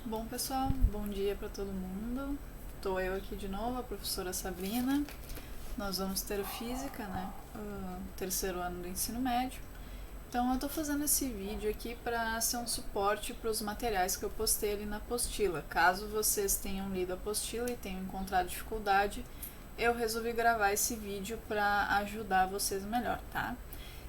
Bom, pessoal, bom dia para todo mundo. Estou eu aqui de novo, a professora Sabrina. Nós vamos ter física, né? O terceiro ano do ensino médio. Então, eu estou fazendo esse vídeo aqui para ser um suporte para os materiais que eu postei ali na apostila. Caso vocês tenham lido a apostila e tenham encontrado dificuldade, eu resolvi gravar esse vídeo para ajudar vocês melhor, tá?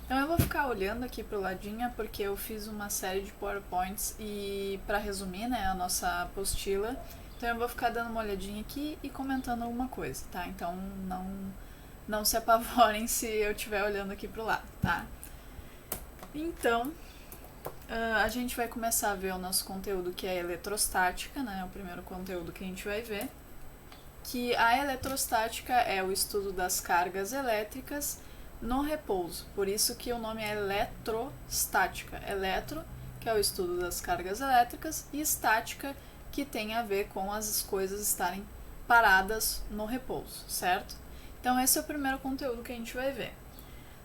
Então eu vou ficar olhando aqui pro ladinho porque eu fiz uma série de PowerPoints e para resumir, né, a nossa apostila. Então eu vou ficar dando uma olhadinha aqui e comentando alguma coisa, tá? Então não se apavorem se eu estiver olhando aqui pro lado, tá? Então, a gente vai começar a ver o nosso conteúdo que é eletrostática, né? O primeiro conteúdo que a gente vai ver. Que a eletrostática é o estudo das cargas elétricas no repouso. Por isso que o nome é eletrostática. Eletro, que é o estudo das cargas elétricas, e estática, que tem a ver com as coisas estarem paradas no repouso, certo? Então esse é o primeiro conteúdo que a gente vai ver.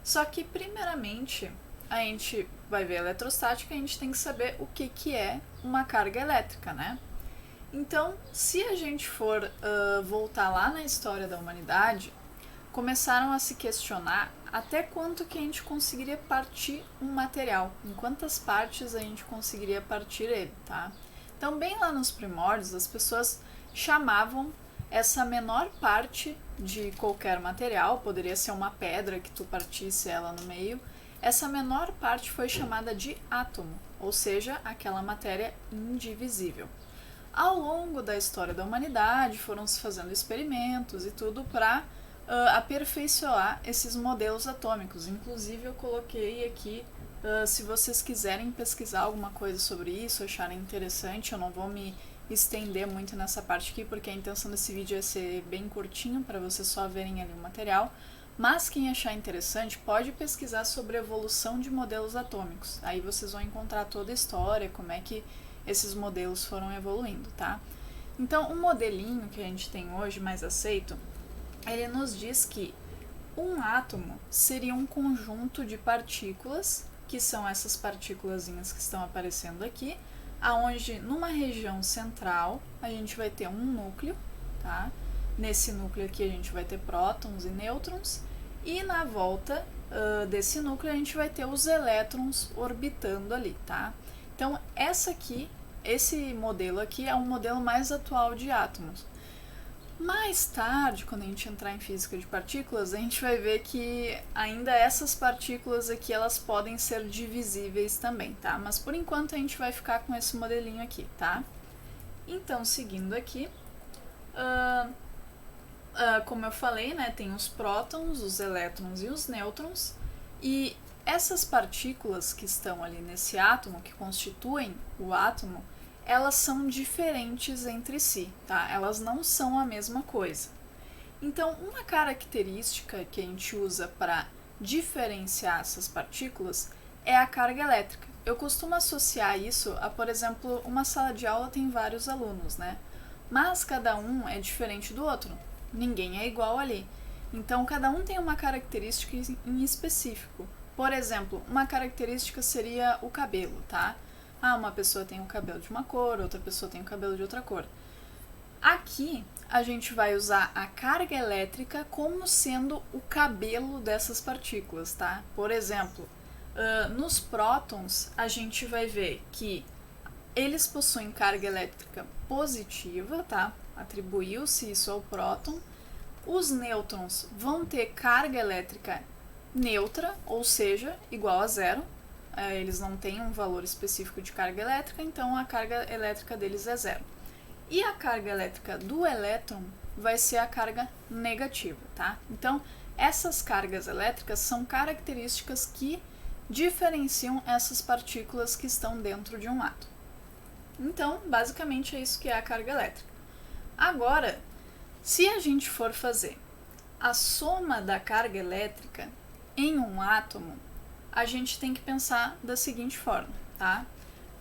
Só que primeiramente a gente vai ver a eletrostática e a gente tem que saber o que é uma carga elétrica, né? Então, se a gente for voltar lá na história da humanidade, começaram a se questionar até quanto que a gente conseguiria partir um material, em quantas partes a gente conseguiria partir ele, tá? Então, bem lá nos primórdios, as pessoas chamavam essa menor parte de qualquer material, poderia ser uma pedra que tu partisse ela no meio, essa menor parte foi chamada de átomo, ou seja, aquela matéria indivisível. Ao longo da história da humanidade, foram se fazendo experimentos e tudo para aperfeiçoar esses modelos atômicos. Inclusive, eu coloquei aqui, se vocês quiserem pesquisar alguma coisa sobre isso, acharem interessante, eu não vou me estender muito nessa parte aqui, porque a intenção desse vídeo é ser bem curtinho, para vocês só verem ali o material. Mas quem achar interessante pode pesquisar sobre a evolução de modelos atômicos. Aí vocês vão encontrar toda a história, como é que esses modelos foram evoluindo, tá? Então, o modelinho que a gente tem hoje, mais aceito, ele nos diz que um átomo seria um conjunto de partículas, que são essas partículazinhas que estão aparecendo aqui, aonde numa região central a gente vai ter um núcleo, tá? Nesse núcleo aqui a gente vai ter prótons e nêutrons, e na volta desse núcleo a gente vai ter os elétrons orbitando ali, tá? Então, esse modelo aqui é um modelo mais atual de átomos. Mais tarde, quando a gente entrar em física de partículas, a gente vai ver que ainda essas partículas aqui, elas podem ser divisíveis também, tá? Mas por enquanto a gente vai ficar com esse modelinho aqui, tá? Então, seguindo aqui, como eu falei, né, tem os prótons, os elétrons e os nêutrons, e essas partículas que estão ali nesse átomo, que constituem o átomo, elas são diferentes entre si, tá? Elas não são a mesma coisa. Então, uma característica que a gente usa para diferenciar essas partículas é a carga elétrica. Eu costumo associar isso a, por exemplo, uma sala de aula tem vários alunos, né? Mas cada um é diferente do outro. Ninguém é igual ali. Então, cada um tem uma característica em específico. Por exemplo, uma característica seria o cabelo, tá? Uma pessoa tem o cabelo de uma cor, outra pessoa tem o cabelo de outra cor. Aqui, a gente vai usar a carga elétrica como sendo o cabelo dessas partículas, tá? Por exemplo, nos prótons, a gente vai ver que eles possuem carga elétrica positiva, tá? Atribuiu-se isso ao próton. Os nêutrons vão ter carga elétrica neutra, ou seja, igual a zero. Eles não têm um valor específico de carga elétrica, então a carga elétrica deles é zero. E a carga elétrica do elétron vai ser a carga negativa, tá? Então, essas cargas elétricas são características que diferenciam essas partículas que estão dentro de um átomo. Então, basicamente é isso que é a carga elétrica. Agora, se a gente for fazer a soma da carga elétrica em um átomo, a gente tem que pensar da seguinte forma, tá?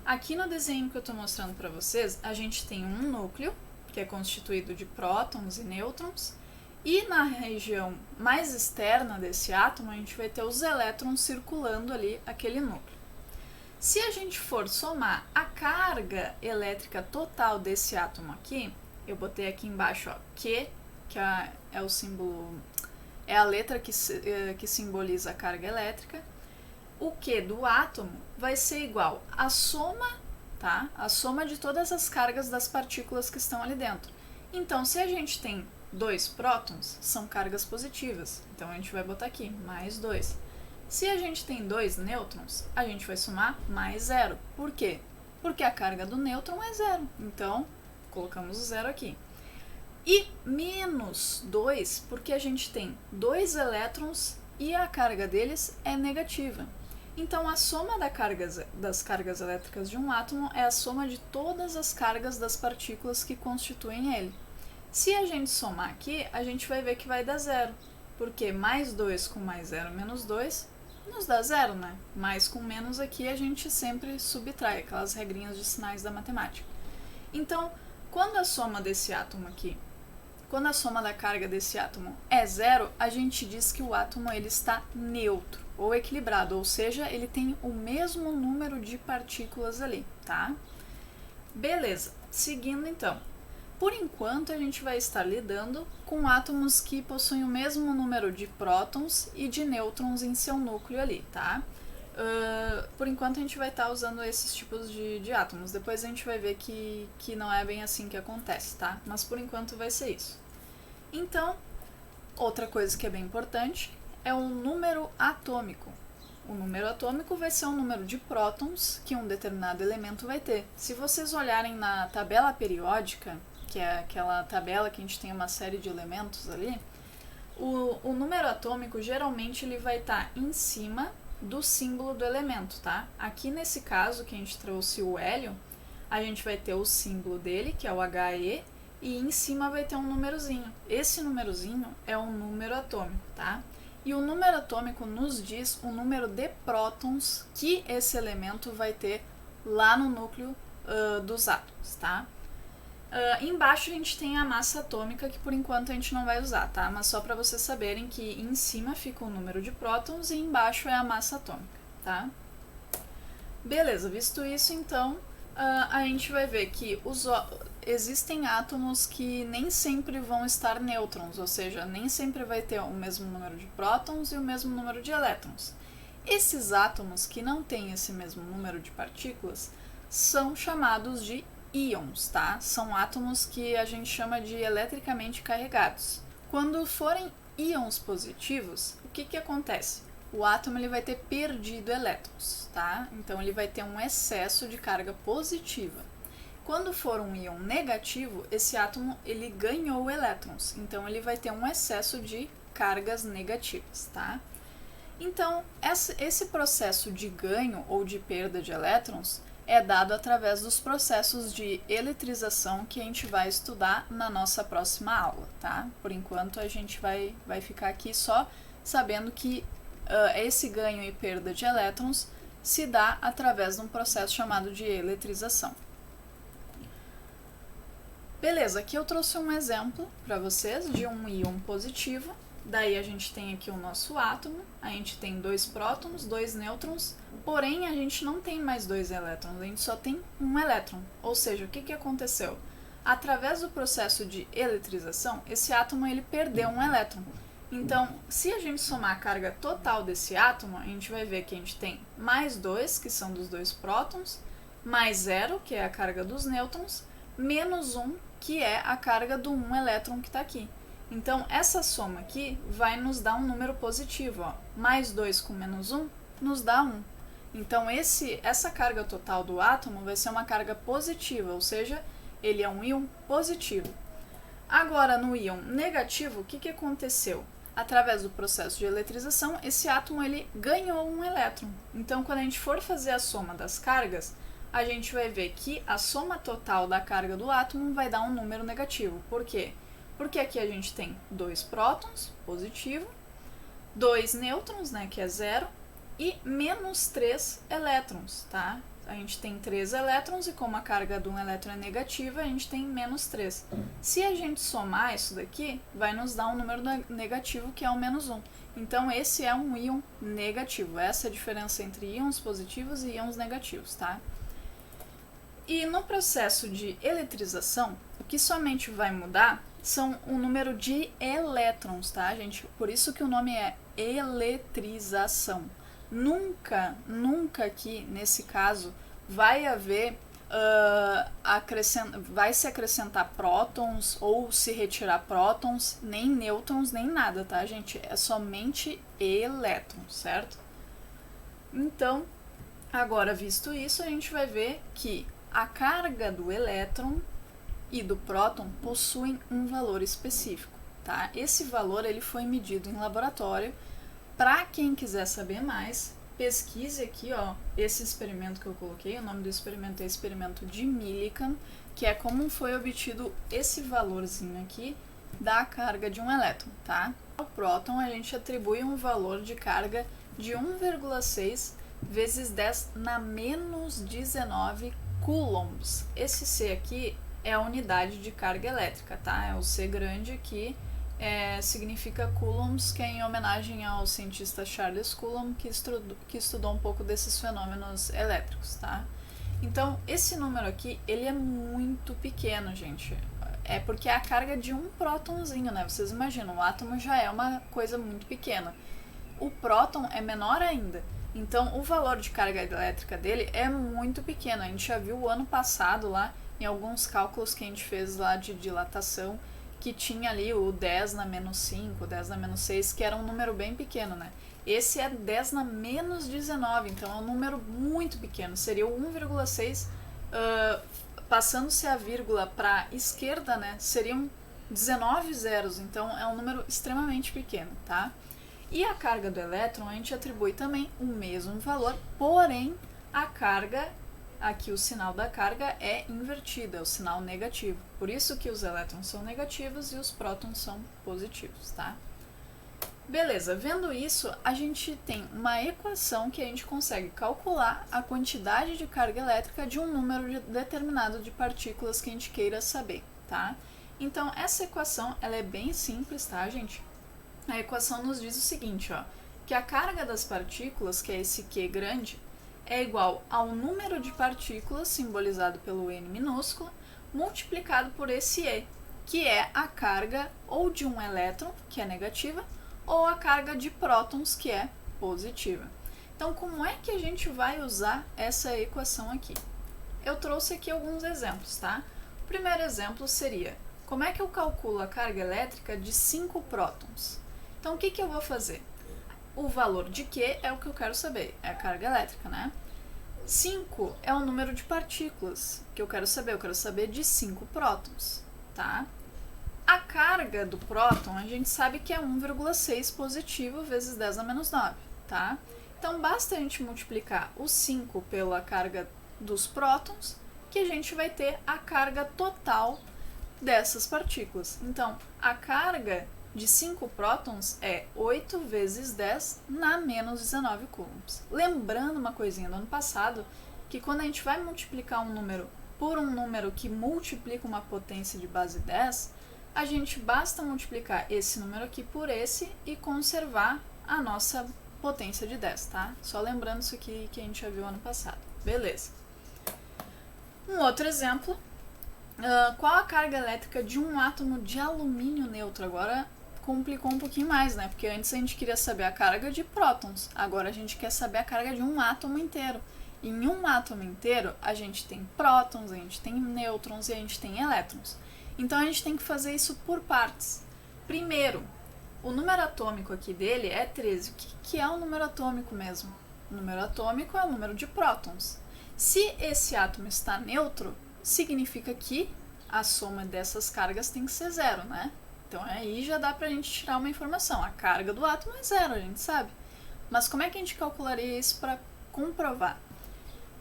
Aqui no desenho que eu estou mostrando para vocês, a gente tem um núcleo, que é constituído de prótons e nêutrons, e na região mais externa desse átomo, a gente vai ter os elétrons circulando ali aquele núcleo. Se a gente for somar a carga elétrica total desse átomo aqui, eu botei aqui embaixo, ó, Q, que é o símbolo, é a letra que simboliza a carga elétrica. O Q do átomo vai ser igual à soma, tá? A soma de todas as cargas das partículas que estão ali dentro. Então, se a gente tem 2 prótons, são cargas positivas. Então, a gente vai botar aqui, mais 2. Se a gente tem 2 nêutrons, a gente vai somar mais 0. Por quê? Porque a carga do nêutron é 0. Então, colocamos o 0 aqui. E menos 2, porque a gente tem 2 elétrons e a carga deles é negativa. Então, a soma das cargas elétricas de um átomo é a soma de todas as cargas das partículas que constituem ele. Se a gente somar aqui, a gente vai ver que vai dar 0, porque mais 2 com mais 0 menos 2 nos dá 0, né? Mais com menos aqui a gente sempre subtrai, aquelas regrinhas de sinais da matemática. Então, quando a soma desse átomo aqui, quando a soma da carga desse átomo é 0, a gente diz que o átomo ele está neutro ou equilibrado, ou seja, ele tem o mesmo número de partículas ali, tá? Beleza, seguindo então. Por enquanto, a gente vai estar lidando com átomos que possuem o mesmo número de prótons e de nêutrons em seu núcleo ali, tá? Por enquanto, a gente vai estar usando esses tipos de átomos. Depois a gente vai ver que não é bem assim que acontece, tá? Mas por enquanto vai ser isso. Então, outra coisa que é bem importante é o número atômico. O número atômico vai ser o número de prótons que um determinado elemento vai ter. Se vocês olharem na tabela periódica, que é aquela tabela que a gente tem uma série de elementos ali, o número atômico geralmente ele vai estar em cima do símbolo do elemento, tá? Aqui nesse caso que a gente trouxe o hélio, a gente vai ter o símbolo dele, que é o He, e em cima vai ter um númerozinho. Esse númerozinho é um número atômico, tá? E o número atômico nos diz o número de prótons que esse elemento vai ter lá no núcleo dos átomos, tá? Embaixo a gente tem a massa atômica, que por enquanto a gente não vai usar, tá? Mas só para vocês saberem que em cima fica o número de prótons e embaixo é a massa atômica, tá? Beleza, visto isso, então, a gente vai ver que existem átomos que nem sempre vão estar nêutrons, ou seja, nem sempre vai ter o mesmo número de prótons e o mesmo número de elétrons. Esses átomos que não têm esse mesmo número de partículas são chamados de íons, tá? São átomos que a gente chama de eletricamente carregados. Quando forem íons positivos, o que acontece? O átomo ele vai ter perdido elétrons, tá? Então ele vai ter um excesso de carga positiva. Quando for um íon negativo, esse átomo ele ganhou elétrons, então ele vai ter um excesso de cargas negativas, tá? Então, esse processo de ganho ou de perda de elétrons é dado através dos processos de eletrização que a gente vai estudar na nossa próxima aula, tá? Por enquanto, a gente vai ficar aqui só sabendo que esse ganho e perda de elétrons se dá através de um processo chamado de eletrização. Beleza, aqui eu trouxe um exemplo para vocês de um íon positivo. Daí a gente tem aqui o nosso átomo, a gente tem 2 prótons, 2 nêutrons, porém a gente não tem mais 2 elétrons, a gente só tem um elétron. Ou seja, o que aconteceu? Através do processo de eletrização, esse átomo ele perdeu um elétron. Então, se a gente somar a carga total desse átomo, a gente vai ver que a gente tem mais 2, que são dos 2 prótons, mais 0, que é a carga dos nêutrons, menos 1, que é a carga do 1 elétron que está aqui. Então, essa soma aqui vai nos dar um número positivo, ó. Mais 2 com menos 1 nos dá 1. Então, essa carga total do átomo vai ser uma carga positiva, ou seja, ele é um íon positivo. Agora, no íon negativo, o que aconteceu? Através do processo de eletrização, esse átomo ele ganhou um elétron. Então, quando a gente for fazer a soma das cargas, a gente vai ver que a soma total da carga do átomo vai dar um número negativo. Por quê? Porque aqui a gente tem 2 prótons, positivo, 2 nêutrons, né, que é 0, e menos 3 elétrons, tá? A gente tem 3 elétrons e como a carga de um elétron é negativa, a gente tem menos 3. Se a gente somar isso daqui, vai nos dar um número negativo, que é o menos 1. Então, esse é um íon negativo. Essa é a diferença entre íons positivos e íons negativos, tá? E no processo de eletrização, o que somente vai mudar são o número de elétrons, tá, gente? Por isso que o nome é eletrização. Nunca aqui, nesse caso, vai haver, vai se acrescentar prótons ou se retirar prótons, nem nêutrons, nem nada, tá, gente? É somente elétrons, certo? Então, agora visto isso, a gente vai ver que a carga do elétron e do próton possuem um valor específico, tá? Esse valor ele foi medido em laboratório. Para quem quiser saber mais, pesquise aqui, ó, esse experimento que eu coloquei. O nome do experimento é experimento de Millikan, que é como foi obtido esse valorzinho aqui da carga de um elétron, tá? Ao próton a gente atribui um valor de carga de 1,6 vezes 10 na menos 19 coulombs. Esse C aqui é a unidade de carga elétrica, tá? É o C grande aqui. Significa coulombs, que é em homenagem ao cientista Charles Coulomb, que estudou um pouco desses fenômenos elétricos, tá? Então, esse número aqui, ele é muito pequeno, gente. É porque é a carga de um prótonzinho, né? Vocês imaginam, o átomo já é uma coisa muito pequena. O próton é menor ainda. Então, o valor de carga elétrica dele é muito pequeno. A gente já viu o ano passado lá, em alguns cálculos que a gente fez lá de dilatação, que tinha ali o 10 na menos 5, 10 na menos 6, que era um número bem pequeno, né? Esse é 10 na menos 19, então é um número muito pequeno. Seria o 1,6, passando-se a vírgula para a esquerda, né? Seriam 19 zeros, então é um número extremamente pequeno, tá? E a carga do elétron, a gente atribui também o mesmo valor, porém a carga, aqui o sinal da carga é invertido, é o sinal negativo. Por isso que os elétrons são negativos e os prótons são positivos, tá? Beleza, vendo isso, a gente tem uma equação que a gente consegue calcular a quantidade de carga elétrica de um número determinado de partículas que a gente queira saber, tá? Então, essa equação, ela é bem simples, tá, gente? A equação nos diz o seguinte, ó, que a carga das partículas, que é esse Q grande, é igual ao número de partículas, simbolizado pelo N minúsculo, multiplicado por esse E, que é a carga ou de um elétron, que é negativa, ou a carga de prótons, que é positiva. Então, como é que a gente vai usar essa equação aqui? Eu trouxe aqui alguns exemplos, tá? O primeiro exemplo seria, como é que eu calculo a carga elétrica de 5 prótons? Então, o que eu vou fazer? O valor de Q é o que eu quero saber, é a carga elétrica, né? 5 é o número de partículas que eu quero saber de 5 prótons, tá? A carga do próton, a gente sabe que é 1,6 positivo vezes 10 a menos 9, tá? Então, basta a gente multiplicar o 5 pela carga dos prótons, que a gente vai ter a carga total dessas partículas. Então, a carga de 5 prótons é 8 vezes 10 na menos 19 coulombs. Lembrando uma coisinha do ano passado, que quando a gente vai multiplicar um número por um número que multiplica uma potência de base 10, a gente basta multiplicar esse número aqui por esse e conservar a nossa potência de 10, tá? Só lembrando isso aqui que a gente já viu ano passado. Beleza. Um outro exemplo, qual a carga elétrica de um átomo de alumínio neutro? Agora complicou um pouquinho mais, né? Porque antes a gente queria saber a carga de prótons, agora a gente quer saber a carga de um átomo inteiro. E em um átomo inteiro, a gente tem prótons, a gente tem nêutrons e a gente tem elétrons. Então a gente tem que fazer isso por partes. Primeiro, o número atômico aqui dele é 13. O que é o número atômico mesmo? O número atômico é o número de prótons. Se esse átomo está neutro, significa que a soma dessas cargas tem que ser zero, né? Então aí já dá pra gente tirar uma informação. A carga do átomo é zero, a gente sabe. Mas como é que a gente calcularia isso para comprovar?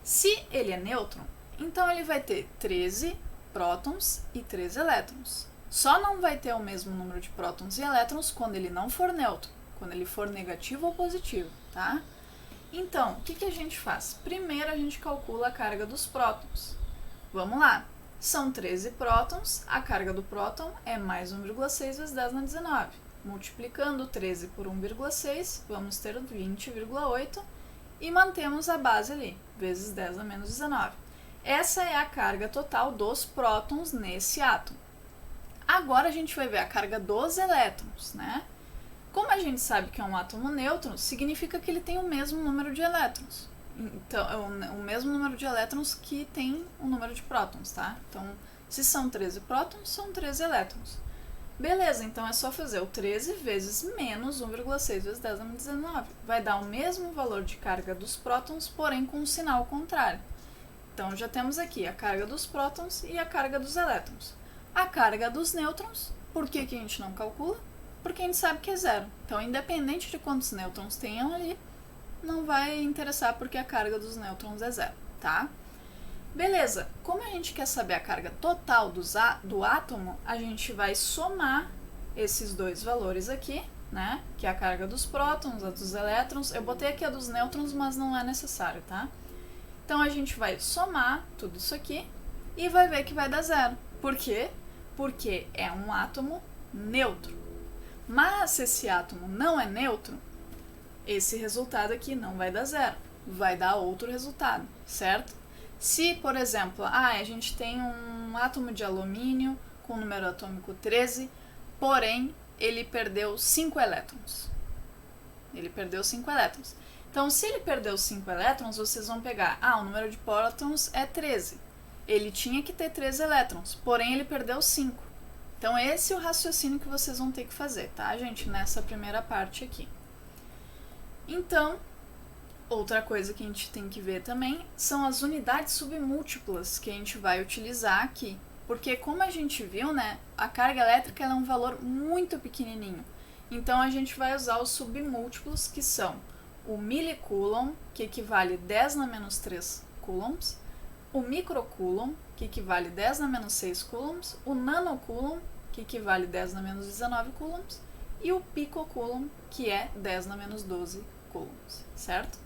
Se ele é nêutron, então ele vai ter 13 prótons e 3 elétrons. Só não vai ter o mesmo número de prótons e elétrons quando ele não for neutro, quando ele for negativo ou positivo, tá? Então, o que a gente faz? Primeiro a gente calcula a carga dos prótons. Vamos lá. São 13 prótons, a carga do próton é mais 1,6 vezes 10 na 19. Multiplicando 13 por 1,6, vamos ter 20,8 e mantemos a base ali, vezes 10 a menos 19. Essa é a carga total dos prótons nesse átomo. Agora a gente vai ver a carga dos elétrons, né? Como a gente sabe que é um átomo nêutron, significa que ele tem o mesmo número de elétrons. Então, é o mesmo número de elétrons que tem o número de prótons, tá? Então, se são 13 prótons, são 13 elétrons. Beleza, então é só fazer o 13 vezes menos 1,6 vezes 10 a menos 19. Vai dar o mesmo valor de carga dos prótons, porém com um sinal contrário. Então, já temos aqui a carga dos prótons e a carga dos elétrons. A carga dos nêutrons, por que a gente não calcula? Porque a gente sabe que é zero. Então, independente de quantos nêutrons tenham ali, não vai interessar porque a carga dos nêutrons é zero, tá? Beleza, como a gente quer saber a carga total do átomo, a gente vai somar esses dois valores aqui, né? Que é a carga dos prótons, a dos elétrons. Eu botei aqui a dos nêutrons, mas não é necessário, tá? Então, a gente vai somar tudo isso aqui e vai ver que vai dar zero. Por quê? Porque é um átomo neutro. Mas se esse átomo não é neutro, esse resultado aqui não vai dar zero, vai dar outro resultado, certo? Se, por exemplo, a gente tem um átomo de alumínio com número atômico 13, porém ele perdeu 5 elétrons. Ele perdeu 5 elétrons. Então, se ele perdeu 5 elétrons, vocês vão pegar, o número de prótons é 13. Ele tinha que ter 13 elétrons, porém ele perdeu 5. Então, esse é o raciocínio que vocês vão ter que fazer, tá, gente? Nessa primeira parte aqui. Então, outra coisa que a gente tem que ver também são as unidades submúltiplas que a gente vai utilizar aqui. Porque, como a gente viu, né, a carga elétrica ela é um valor muito pequenininho. Então, a gente vai usar os submúltiplos, que são o milicoulomb, que equivale 10 na menos 3 coulombs, o microcoulomb, que equivale 10 na menos 6 coulombs, o nanocoulomb, que equivale 10 na menos 19 coulombs, e o picocoulomb, que é 10 na menos 12 coulombs, certo?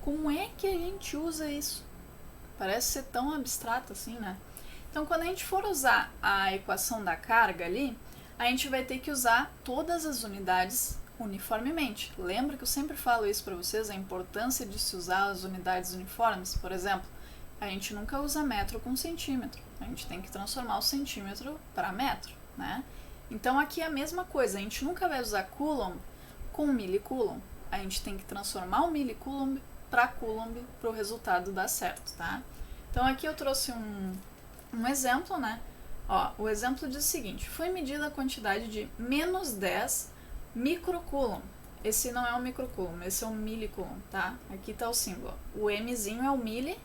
Como é que a gente usa isso? Parece ser tão abstrato assim, né? Então, quando a gente for usar a equação da carga ali, a gente vai ter que usar todas as unidades uniformemente. Lembra que eu sempre falo isso para vocês, a importância de se usar as unidades uniformes? Por exemplo, a gente nunca usa metro com centímetro. A gente tem que transformar o centímetro para metro, né? Então, aqui é a mesma coisa. A gente nunca vai usar coulomb com milicoulomb. A gente tem que transformar o milicoulomb para coulomb para o resultado dar certo, tá? Então, aqui eu trouxe um exemplo, né? Ó, o exemplo diz o seguinte: foi medida a quantidade de menos 10 microcoulomb. Esse não é um microcoulomb, esse é um milicoulomb, tá? Aqui tá o símbolo. O Mzinho é o mili,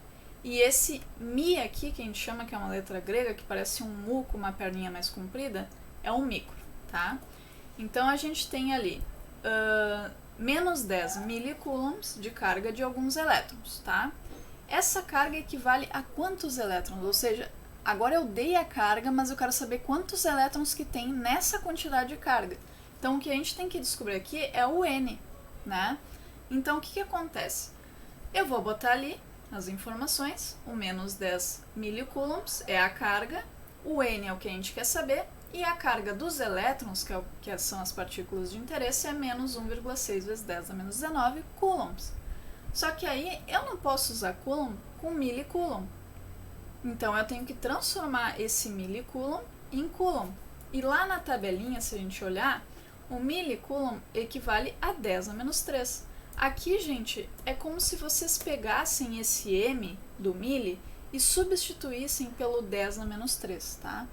e esse mi aqui, que a gente chama que é uma letra grega, que parece um mu com uma perninha mais comprida, é um micro, tá? Então, a gente tem ali menos 10 milicoulombs de carga de alguns elétrons, tá? Essa carga equivale a quantos elétrons? Ou seja, agora eu dei a carga, mas eu quero saber quantos elétrons que tem nessa quantidade de carga. Então, o que a gente tem que descobrir aqui é o N, né? Então, o que acontece? Eu vou botar ali as informações, o menos 10 milicoulombs é a carga, o N é o que a gente quer saber, e a carga dos elétrons, que são as partículas de interesse, é menos 1,6 vezes 10 a menos 19 coulombs. Só que aí eu não posso usar coulomb com milicoulomb. Então eu tenho que transformar esse milicoulomb em coulomb. E lá na tabelinha, se a gente olhar, o milicoulomb equivale a 10 a menos 3. Aqui, gente, é como se vocês pegassem esse M do mili e substituíssem pelo 10 a menos 3, tá?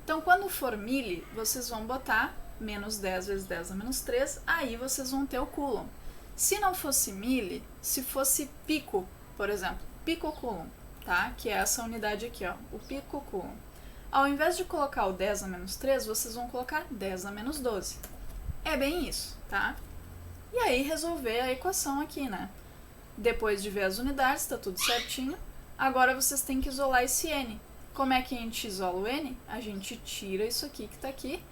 Então, quando for mili, vocês vão botar menos 10 vezes 10 a menos 3, aí vocês vão ter o coulomb. Se não fosse mili, se fosse pico, por exemplo, picocoulomb, tá? Que é essa unidade aqui, ó, o picocoulomb. Ao invés de colocar o 10 a menos 3, vocês vão colocar 10 a menos 12. É bem isso, tá? E aí resolver a equação aqui, né? Depois de ver as unidades, tá tudo certinho. Agora vocês têm que isolar esse N. Como é que a gente isola o N? A gente tira isso aqui que tá aqui,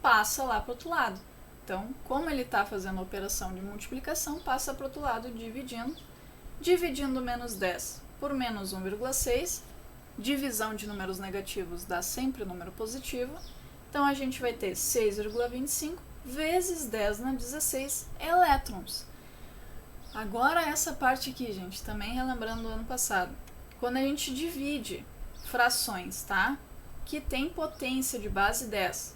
passa lá pro outro lado. Então, como ele tá fazendo a operação de multiplicação, passa pro outro lado dividindo Dividindo menos 10 por menos 1,6, divisão de números negativos dá sempre número positivo, então a gente vai ter 6,25 vezes 10 na 16 elétrons. Agora essa parte aqui, gente, também relembrando o ano passado. Quando a gente divide frações, tá? Que tem potência de base 10,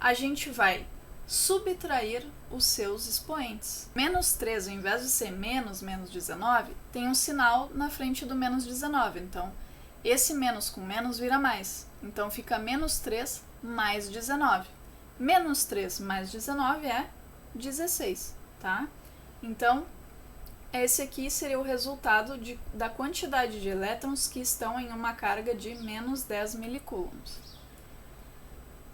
a gente vai subtrair os seus expoentes. Menos 3, ao invés de ser menos 19, tem um sinal na frente do menos 19. Então, esse menos com menos vira mais. Então, fica menos 3 mais 19. Menos 3 mais 19 é 16, tá? Então, esse aqui seria o resultado da quantidade de elétrons que estão em uma carga de menos 10 milicoulombs.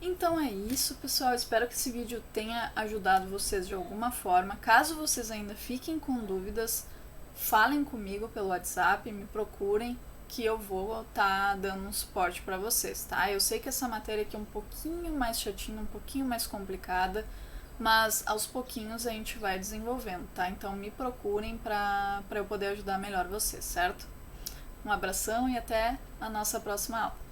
Então é isso, pessoal. Espero que esse vídeo tenha ajudado vocês de alguma forma. Caso vocês ainda fiquem com dúvidas, falem comigo pelo WhatsApp, me procurem, que eu vou estar dando um suporte para vocês, tá? Eu sei que essa matéria aqui é um pouquinho mais chatinha, um pouquinho mais complicada, mas aos pouquinhos a gente vai desenvolvendo, tá? Então me procurem para eu poder ajudar melhor vocês, certo? Um abração e até a nossa próxima aula.